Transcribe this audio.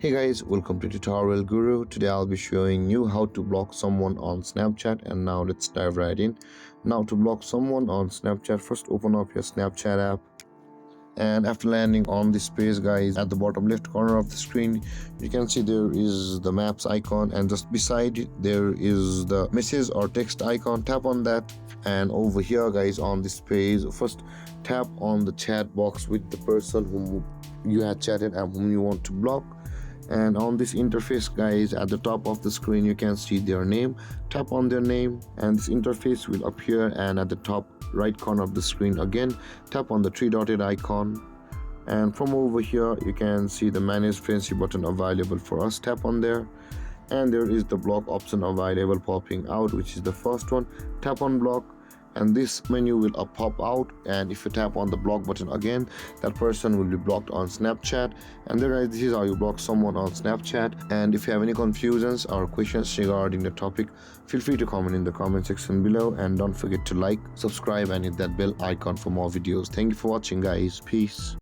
Hey guys, welcome to Tutorial Guru. Today I'll be showing you how to block someone on Snapchat, and now let's dive right in. Now to block someone on Snapchat, first open up your Snapchat app, and after landing on this page guys, at the bottom left corner of the screen you can see there is the maps icon, and just beside it there is the message or text icon. Tap on that, and over here guys on this page, first tap on the chat box with the person whom you had chatted and whom you want to block. And on this interface guys, at the top of the screen you can see their name. Tap on their name and this interface will appear, and at the top right corner of the screen again tap on the three dotted icon, and from over here you can see the manage friendship button available for us. Tap on there, and there is the block option available popping out, which is the first one. Tap on block, and this menu will pop out, and if you tap on the block button again, that person will be blocked on Snapchat. And there, this is how you block someone on Snapchat. And if you have any confusions or questions regarding the topic, feel free to comment in the comment section below, and don't forget to like, subscribe and hit that bell icon for more videos. Thank you for watching guys. Peace.